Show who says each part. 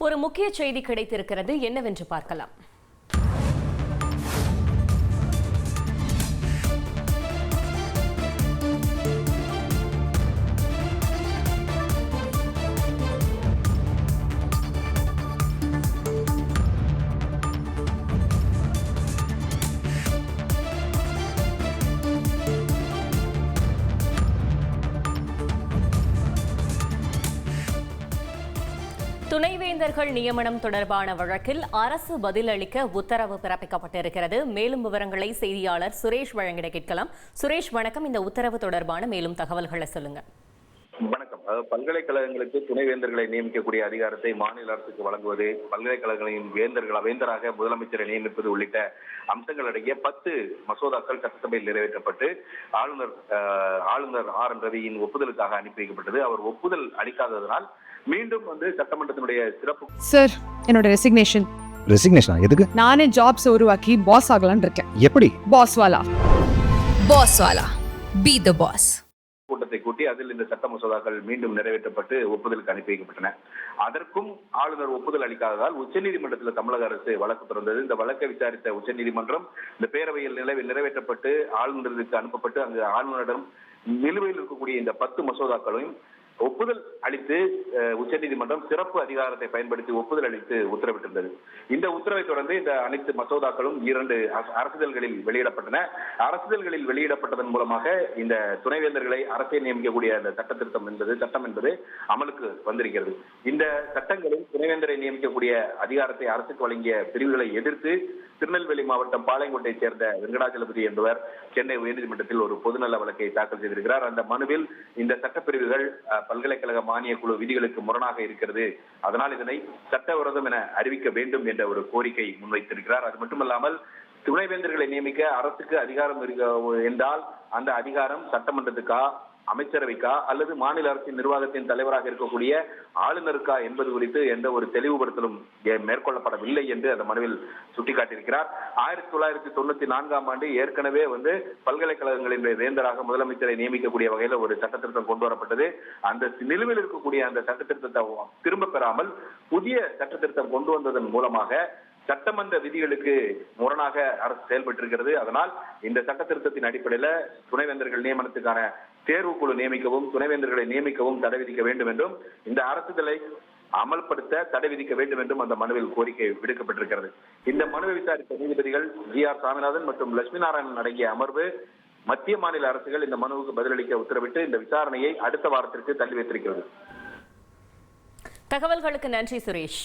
Speaker 1: ஒரு முக்கிய செய்தி கிடைத்திருக்கிறது, என்னவென்று பார்க்கலாம். துணைவேந்தர்கள் நியமனம் தொடர்பான வழக்கில் அரசு பதிலளிக்க உத்தரவு பிறப்பிக்கப்பட்டிருக்கிறது. மேலும் விவரங்களை செய்தியாளர் சுரேஷ் வழங்கிட கேட்கலாம். சுரேஷ், வணக்கம். இந்த உத்தரவு தொடர்பான மேலும் தகவல்களை சொல்லுங்க.
Speaker 2: வணக்கம். பல்கலைக்கழகங்களுக்கு துணைவேந்தர்களை நியமிக்கக்கூடிய அதிகாரத்தை மாநில அரசுக்கு வழங்குவது, பல்கலைக்கழகங்களின் வேந்தராக முதலமைச்சரை நியமிப்பது உள்ளிட்ட அம்சங்கள் அடங்கிய 10 மசோதாக்கள் சட்டசபையில் நிறைவேற்றப்பட்டு ஆளுநர் ஆர் என் ரவியின் ஒப்புதலுக்காக அனுப்பி வைக்கப்பட்டது. அவர் ஒப்புதல் அளிக்காததனால் மீண்டும் சட்டமன்றத்தினுடைய சிறப்பு
Speaker 3: சார், என்னோட ரெசிக்னேஷன் எதுக்கு? நானே ஜாப்ஸ் உருவாக்கி பாஸ் ஆகலாம்னு இருக்கேன். எப்படி? பாஸ் வாலா பி தி பாஸ்
Speaker 2: கூட்டத்தை கூட்டி அதில் இந்த சட்ட மசோதாக்கள் மீண்டும் நிறைவேற்றப்பட்டு ஒப்புதலுக்கு அனுப்பி வைக்கப்பட்டன. அதற்கும் ஆளுநர் ஒப்புதல் அளிக்காததால் உச்சநீதிமன்றத்தில் தமிழக அரசு வழக்கு தொடர்ந்தது. இந்த வழக்கை விசாரித்த உச்சநீதிமன்றம் இந்த பேரவையில் நிறைவேற்றப்பட்டு ஆளுநருக்கு அனுப்பப்பட்டு அங்கு ஆளுநரிடம் நிலுவையில் இருக்கக்கூடிய இந்த 10 மசோதாக்களையும் ஒப்புதல் அளித்து உச்சநீதிமன்றம் சிறப்பு அதிகாரத்தை பயன்படுத்தி ஒப்புதல் அளித்து உத்தரவிட்டிருந்தது. இந்த உத்தரவை தொடர்ந்து இந்த அனைத்து மசோதாக்களும் 2 அரசிதழ்களில் வெளியிடப்பட்டன. அரசிதழ்களில் வெளியிடப்பட்டதன் மூலமாக இந்த துணைவேந்தர்களை அரசை நியமிக்கக்கூடிய அந்த சட்டம் என்பது அமலுக்கு வந்திருக்கிறது. இந்த சட்டங்களில் துணைவேந்தரை நியமிக்கக்கூடிய அதிகாரத்தை அரசுக்கு வழங்கிய பிரிவுகளை எதிர்த்து திருநெல்வேலி மாவட்டம் பாளையங்கோட்டையைச் சேர்ந்த வெங்கடாஜலபதி என்பவர் சென்னை உயர்நீதிமன்றத்தில் ஒரு பொதுநல வழக்கை தாக்கல் செய்திருக்கிறார். அந்த மனுவில் இந்த சட்டப்பிரிவுகள் பல்கலைக்கழக மானிய குழு விதிகளுக்கு முரணாக இருக்கிறது, அதனால் இதனை சட்டவிரோதம் என அறிவிக்க வேண்டும் என்ற ஒரு கோரிக்கை முன்வைத்திருக்கிறார். அது மட்டுமல்லாமல் துணைவேந்தர்களை நியமிக்க அரசுக்கு அதிகாரம் என்றால் அந்த அதிகாரம் சட்டமன்றத்துக்கா, அமைச்சரவைக்கா அல்லது மாநில அரசின் நிர்வாகத்தின் தலைவராக இருக்கக்கூடிய ஆளுநருக்கா என்பது குறித்து எந்த ஒரு தெளிவுபடுத்தலும் மேற்கொள்ளப்படவில்லை என்று அந்த மனுவில் சுட்டிக்காட்டியிருக்கிறார். 1994ஆம் ஆண்டு ஏற்கனவே பல்கலைக்கழகங்களின் வேந்தராக முதலமைச்சரை நியமிக்கக்கூடிய வகையில ஒரு சட்டத்திருத்தம் கொண்டு வரப்பட்டது. அந்த நிலுவையில் இருக்கக்கூடிய அந்த சட்டத்திருத்தத்தை திரும்ப பெறாமல் புதிய சட்டத்திருத்தம் கொண்டு வந்ததன் மூலமாக சட்டமன்ற விதிகளுக்கு முரணாக அரசு செயல்பட்டிருக்கிறது. அதனால் இந்த சட்ட திருத்தத்தின் அடிப்படையில் துணைவேந்தர்கள் நியமனத்துக்கான தேர்வு குழு நியமிக்கவும் துணைவேந்தர்களை நியமிக்கவும் தடை விதிக்க வேண்டும் என்றும் இந்த அரசுகளை அமல்படுத்த தடை விதிக்க வேண்டும் என்றும் அந்த மனுவில் கோரிக்கை விடுக்கப்பட்டிருக்கிறது. இந்த மனுவை விசாரித்த நீதிபதிகள் GR சாமிநாதன் மற்றும் லட்சுமி நாராயணன் அடங்கிய அமர்வு மத்திய மாநில அரசுகள் இந்த மனுவுக்கு பதிலளிக்க உத்தரவிட்டு இந்த விசாரணையை அடுத்த வாரத்திற்கு தள்ளி வைத்திருக்கிறது.
Speaker 1: தகவல்களுக்கு நன்றி சுரேஷ்.